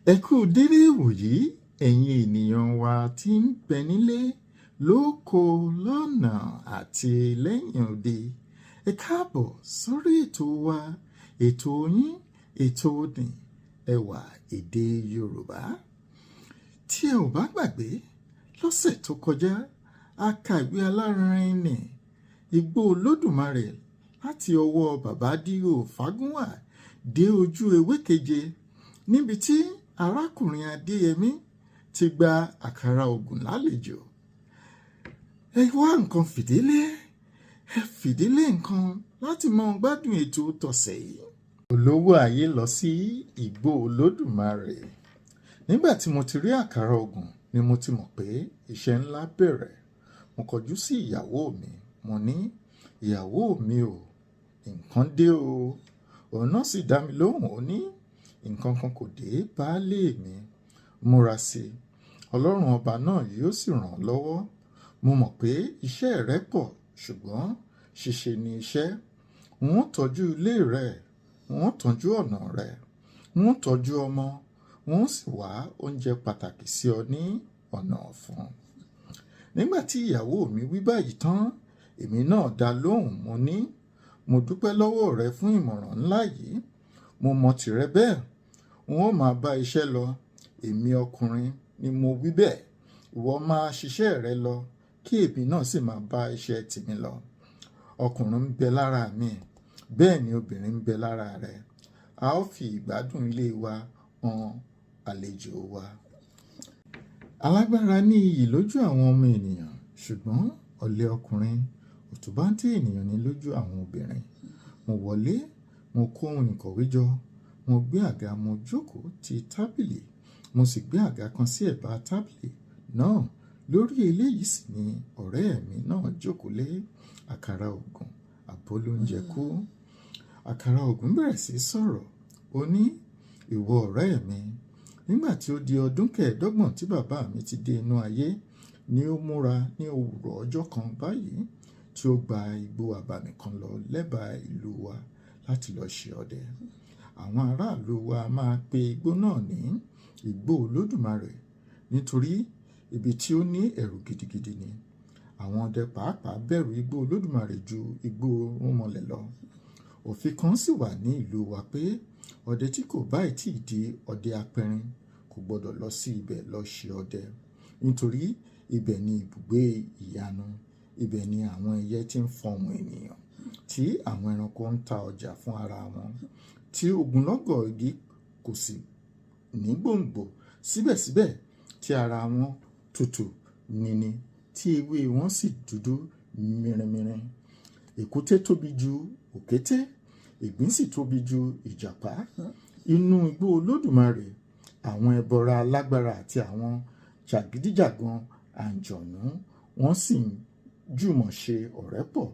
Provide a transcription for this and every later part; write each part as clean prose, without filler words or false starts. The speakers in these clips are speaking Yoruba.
Ẹ kú dédé ìwòyí ẹ̀yin ènìyàn wa tí ń bẹ nílé lóko lọ́nà àti lẹ́yìn òde. Ẹ káàbọ̀ sórí ètò wa, ètò yín, ètò ní ẹwà èdè Yorùbá. Tí ẹ ò bá gbàgbé, lọ́sẹ̀ tó kọjá a ka ìwé alárinrin ní Igbó Olódùmarè láti ọwọ́ bàbá D.O. Fagunwa dé ojú ewé keje, níbi tí arákùnrin Adéyẹmí ti gba àkàrà ògùn lálejò. Ẹ wá nǹkan fìdílé, ẹ fìdílé nǹkan láti máa gbádùn ètò tọ̀sẹ̀ yìí. Olówó ayé lọ sí Igbó Olódùmarè. Nígbà tí mo ti rí àkàrà ògùn ni mo ti mọ̀ pé iṣẹ́ ńlá bẹ̀rẹ̀. Mo kọjú sí ìyàwó mi, mo ní, ìyàwó mi o, nǹkan dé o. Òun náà sì dá mi lóhùn, ó ní nǹkan kan kò dé baálé mi. Múra sí i, Ọlọ́run ọba náà yóò sì ràn ọ́ lọ́wọ́. Mo mọ̀ pé iṣẹ́ rẹ pọ̀, ṣùgbọ́n ṣíṣe ni iṣẹ́. Wọ́n tọ́jú ilé rẹ̀, wọ́n tọ́jú ọ̀nà rẹ̀, wọ́n tọ́jú ọmọ, wọ́n sì wá oúnjẹ pàtàkì sí ọ ní ọ̀nà ọ̀fun. Nígbà tí ìyàwó mi wí báyìí tán, èmi náà dá lóhùn, mo ní, mo dúpẹ́ lọ́wọ́ rẹ fún ìmọ̀ràn ńlá yìí. Mo mọ̀ tìrẹ bẹ́ẹ̀, wọn ó máa bá iṣẹ́ lọ. Èmi ọkùnrin ni mo wí bẹ́ẹ̀. Ìwọ máa ṣiṣẹ́ rẹ lọ, kí èmi náà sì máa bá iṣẹ́ tèmi lọ. Ọkùnrin ń bẹ lára mi, bẹ́ẹ̀ ni obìnrin ń bẹ lára rẹ̀. A ó fi ìgbádùn ilé wa hàn àlejò wa. Alágbára ní iyì lójú àwọn ọmọ ènìyàn, ṣùgbọ́n ọ̀lẹ ọkùnrin òtúbáńtì ènìyàn ní lójú àwọn obìnrin. Mo wọlé, mo kó ohun ìkọ̀wé jọ, mo gbé àga, mo jókòó ti tábìlì, mo sì gbé àga kan sí ẹ̀bá tábìlì náà. Lórí eléyìí sì ni ọ̀rẹ́ mi náà jókòó lé àkàrà ògùn àbólóúnjẹ kú. Àkàrà ògùn bẹ̀rẹ̀ sí sọ̀rọ̀. Ó ní, ìwọ ọ̀rẹ́ mi, nígbà tí ó di ọdún 25 tí bàbá mi ti dé inú ayé, ni ó múra ní òwúrọ̀ ọjọ́ kan báyìí tí ó gba igbó abàmì kan lọ lẹ́bàá ìlú wa láti lọ ṣe ọdẹ. Àwọn aráàlú wa máa pe igbó náà ní Igbó Olódùmarè nítorí ibi tí ó ní ẹ̀rù gidigidi ni. Àwọn ọdẹ pàápàá bẹ̀rù Igbó Olódùmarè ju igbó rúnmọlẹ̀ lọ. Òfin kan sì wà ní ìlú wa pé ọdẹ tí kò bá tí ì di ọdẹ apẹrin kò gbọdọ̀ lọ sí ibẹ̀ lọ ṣe ọdẹ, nítorí ibẹ̀ ni ibùgbé ìyanu, ibẹ̀ ni àwọn ẹyẹ tí ń fọhùn ènìyàn, tí àwọn ẹranko ń ta ọjà fún ara wọn, tí ogunlọ́gọ̀ igi kò sì ní gbòǹgbò, síbẹ̀síbẹ̀ tí ara wọn tutù nini, tí ewé wọn sì dúdú mìrìnmìrìn. Èkúté tóbi ju òkété, ìgbín sì tóbi ju ìjàpá. Inú Igbó Olódùmarè, àwọn ẹbọra alágbára àti àwọn jàgídíjàgan àǹjọ̀nú wọ́n sì ń jùmọ̀ ṣe ọ̀rẹ́ pọ̀.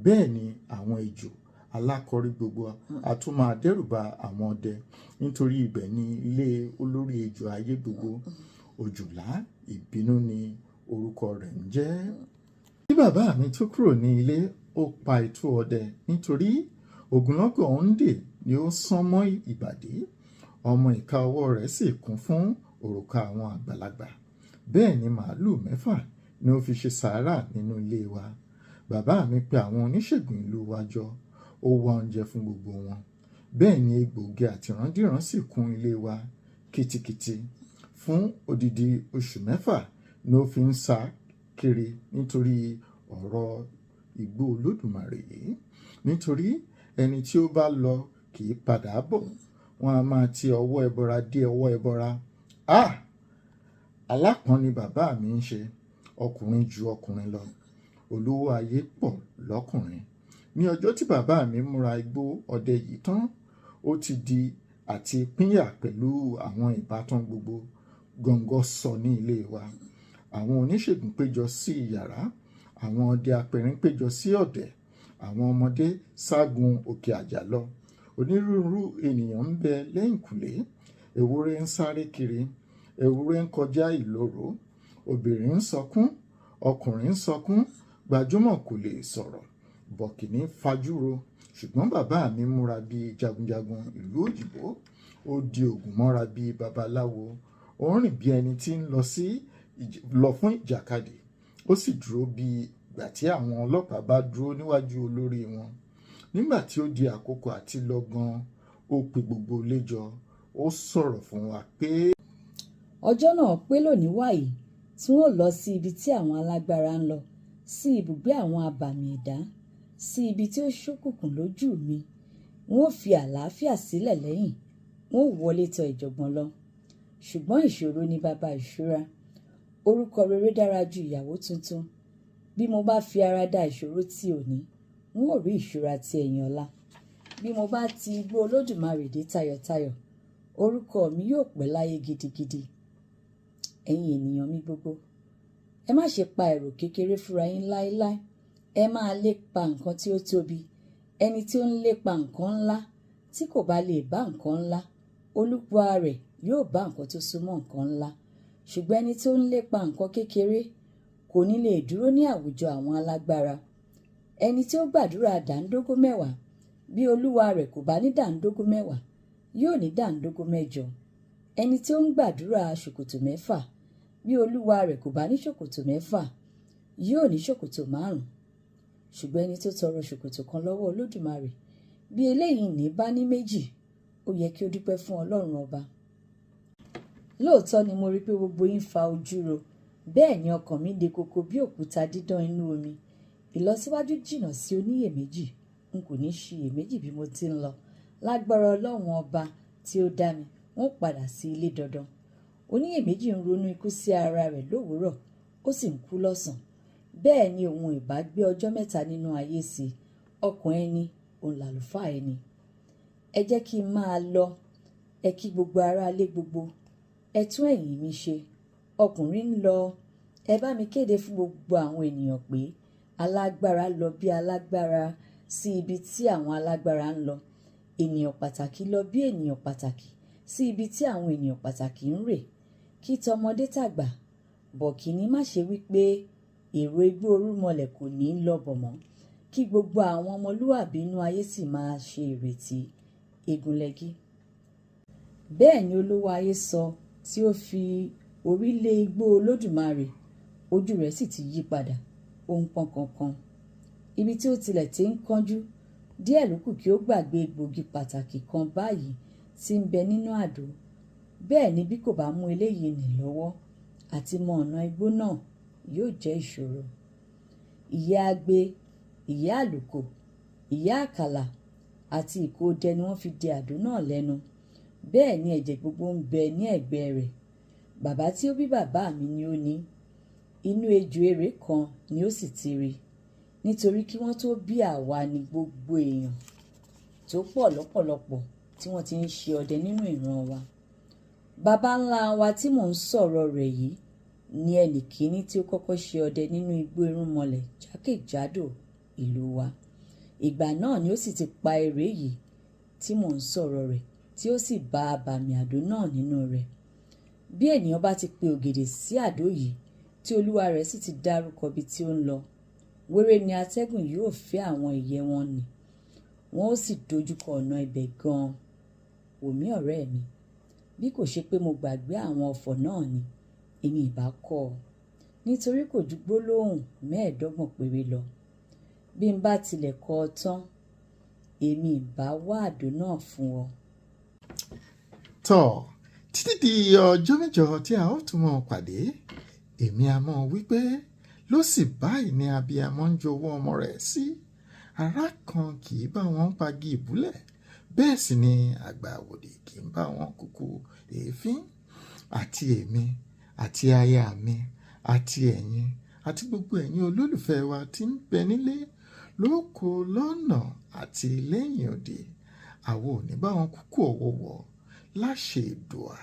Bẹ́ẹ̀ ni àwọn ejò alákọ̀rí gbogbo a tún máa dẹ́rùba àwọn ọdẹ, nítorí ibẹ̀ ni ilé olórí ejò ayé gbogbo. Òjòlá ìbínú ni orúkọ rẹ̀ ń jẹ́. Bí bàbá mi tó kúrò ní ilé, ó pa ìtú ọdẹ, nítorí ogunlọ́gọ̀ òǹdè ni ó sán mọ́ ìbàdí. Ọmọ ìka ọwọ́ rẹ̀ sì kún fún òrùka àwọn àgbàlagbà. Bẹ́ẹ̀ ni màálù 6 ni ó fi ṣe sàárà nínú ilé wa. Bàbá mi pe àwọn oníṣègùn ìlú wa jọ, ó wá oúnjẹ fún gbogbo wọn. Bẹ́ẹ̀ ni egbòogi àti ìrandíran sì kún ilé wa kìtìkìtì. Fún odidi oṣù 6 ni ó fi ń sá kiri nítorí ọ̀rọ̀ Igbó Olódùmarè yìí. Nítorí ẹni tí ó bá lọ kì í padà bọ̀. Wọ́n a máa ti ọwọ́ ẹbọra dé ọwọ́ ẹbọra. Alápọ̀n ni bàbá mi ń ṣe, ọkùnrin ju ọkùnrin lọ. Olówó ayé pọ̀ lọ́kùnrin. Ní ọjọ́ tí bàbá mi múra igbó ọdẹ yìí tán, ó ti di àti pínyà pẹ̀lú àwọn ìbátan gbogbo. Gọ̀ǹgọ̀ sọ ní ilé wa. Àwọn oníṣègùn péjọ sí yàrá, àwọn ọdẹ apẹrin péjọ sí ọ̀dẹ̀, àwọn ọmọdé ságun òkè àjà lọ. Onírúurú ènìyàn ń bẹ lẹ́yìnkùlé. Ewúrẹ́ ń sáré kiri, ewúrẹ́ ń kọjá ìloro, obìnrin ń sọkún, ọkùnrin ń sọkún, gbajúmọ̀ kò lè sọ̀rọ̀, bọ̀kìnní fajúro. Ṣùgbọ́n bàbá mi múra bí jagunjagun ìlú òyìnbó. ó di ògùn mọ́ra bíi babaláwo, ó rìn bí ẹni tí ń lọ fún ìjàkadì, ó sì dúró bí ìgbà tí àwọn ọlọ́pàá bá dúró níwájú olórí wọn. Nígbà tí ó di àkókò àti lọ gan, ó pe gbogbo ilé jọ, ó sọ̀rọ̀ fún wa pé ọjọ́ náà pé lónìí wáyé tí wọ́n lọ sí ibi tí àwọn alágbára ń lọ, sí ibùgbé àwọn abàmì ẹ̀dá, sí ibi tí ó ṣókùnkùn lójú mi. Wọ́n fi àlàáfíà sílẹ̀ lẹ́yìn, wọ́n wọlé tọ̀ ìjọ̀gbọ̀n lọ. Ṣùgbọ́n ìṣòro ni baba ìṣúra. Orúkọ rere dára ju ìyàwó tuntun. Bí mo bá fi ara da ìṣòro tí òní, wọ́n ò rí ìṣúra ti ẹ̀yìn ọ̀la. Bí mo bá ti igbó Olódùmarè dé tayọ̀tayọ̀, orúkọ mi yóò pẹ́ láyé gidigidi. Ẹ̀yin ènìyàn mi gbogbo, ẹ má ṣe pa èrò kékeré fúnra yín láéláé. Ẹ máa lépa nǹkan tí ó tóbi. Ẹni tí ó ń lépa nǹkan ńlá tí kò bá lè bá nǹkan ńlá, olúwa rẹ̀ yóò bá nǹkan tó súnmọ́ nǹkan ńlá. Ṣùgbọ́n ẹni tí ó ń lépa nǹkan kékeré kò ní lè dúró ní àwùjọ àwọn alágbára. Ẹni tí ó gbàdúrà dàńdógó 10, bí olúwa rẹ̀ kò bá ní dàńdógó 10, yóò ní dàńdógó 8. Ẹni tí ó ń gbàdúrà ṣòkòtò 6, bí olúwa rẹ̀ kò bá ní ṣòkòtò 6, yóò ní ṣòkòtò 5. Ṣùgbọ́n ẹni tó tọrọ ṣòkòtò kan lọ́wọ́ Olódùmarè, bí eléyìí ní bá ní 2, ó yẹ kí ó dúpẹ́ fún Ọlọ́run ọba. Lóòótọ́ ni mo rí pé gbogbo yín fa ojú ro, bẹ́ẹ̀ ni ọkàn mi le koko bí òkúta dídán inú omi. Ìlọsíwájú jìnnà sí oníyèméjì, n kò ní ṣiyèméjì bí mo ti ń lọ. Lágbára Ọlọ́run ọba tí ó dá mi, wọ́n padà sí ilé dandan. Oníyèméjì ń ronú ikú sí ara rẹ̀ lówùúrọ̀, ó sì ń kú lọ́sàn. Bẹ́ẹ̀ ni òun ìbá gbé ọjọ́ 3 nínú ayé sí. Ọkàn ẹni òun làlùfáà ẹni. Ẹ jẹ́ kí n máa lọ. Ẹ kí gbogbo ará ilé gbogbo. Ẹ tún ẹ̀yìn mi ṣe. Ọkùnrin ń lọ. Ẹ bá mi kéde fún gbogbo àwọn ènìyàn pé alágbára lọ bí alágbára sí ibi tí àwọn alágbára ń lọ. Ènìyàn pàtàkì lọ bí ènìyàn pàtàkì sí ibi tí àwọn ènìyàn pàtàkì ń rè. Kí tọmọdé tàgbà, bọ̀kìnní má ṣe wípé èrò igbó orúmọlẹ̀ kò ní lọ bọ̀ mọ́. Kí gbogbo àwọn ọmọlúwàbí inú ayé sì máa ṣe ìrètí egunlẹ́gí. Bẹ́ẹ̀ ni olówó ayé sọ tí ó fi orí lé igbó Olódùmarè, ojú rẹ̀ sì ti yí padà, ó ń pọ́n kankan. Ibi tí ó tilẹ̀ ti ń kánjú, díẹ̀ ló kù kí ó gbàgbé egbògi pàtàkì kan báyìí tí ń bẹ nínú àdó. Bẹ́ẹ̀ ni bí kò bá mú eléyìí nì lọ́wọ́, àti mọ ọ̀nà igbó náà yóò jẹ́ ìṣòro. Ìyẹ́ agbe, ìyẹ́ àlùkò, ìyẹ́ àkàlà àti ìkódẹ ni wọ́n fi de àdó náà lẹ́nu. Bẹ́ẹ̀ ni ẹ̀jẹ̀ gbogbo ń bẹ ní ẹ̀gbẹ́ rẹ̀. Bàbá tí ó bí bàbá mi ni ó ní. Inú ejò eré kan ni ó sì ti rí. Nítorí kí wọ́n tó bí àwa ni gbogbo èèyàn tó pọ̀ lọ́pọ̀lọpọ̀ tí wọ́n ti ń ṣe ọdẹ nínú ìran wa. Baba ńlá wa tí mò ń sọ̀rọ̀ rẹ̀ yìí ni ẹnì kíní tí ó kọ́kọ́ ṣe ọdẹ nínú igbó irúnmọlẹ̀ jákèjádò ìlú wa. Ìgbà náà ni ó sì ti pa ère yìí tí mò ń sọ̀rọ̀ rẹ̀, tí ó sì bá abàmì àdó náà nínú rẹ̀. Bí ènìyàn bá ti pe ògèdè sí àdó yìí, tí olúwa rẹ̀ sì ti dárúkọ ibi tí ó ń lọ, wéré ni atẹ́gùn yóò fẹ́ àwọn ìyẹ́ wọn nì. Wọ́n ó sì dojúkọ ọ̀nà ibẹ̀ gan-an. Wòmí ọ̀rẹ́ mi, bí kò ṣe pé mo gbàgbé àwọn ọ̀fọ̀ náà ni, èmi ìbá kọ́ ọ. Nítorí kò ju gbólóhùn 25 péré lọ. Bí n bá tilẹ̀ kọ́ ọ tán, èmi ìbá wá àdó náà fún ọ. tọ́ títí di ọjọ́ mẹ́jọ tí a ó tún mọ́ pàdé, èmi a mọ̀ wípé ló sì báyìí ni abiyamọ ń jowó ọmọ rẹ̀ sí. Ará kan kì í bá wọn pagi ìbúlẹ̀, bẹ́ẹ̀ sì ni àgbà àwòdì kì í bá wọn kúkú èéfín. Àti èmi àti aya mi àti ẹ̀yin àti gbogbo ẹ̀yin olólùfẹ́ wa tí ń bẹ nílé, lóko, lọ́nà àti lẹ́yìn òde, àwọn ò ní bá wọn kúkú ọ̀wọ̀wọ̀ láṣẹ Èdùà.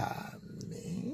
Àmín.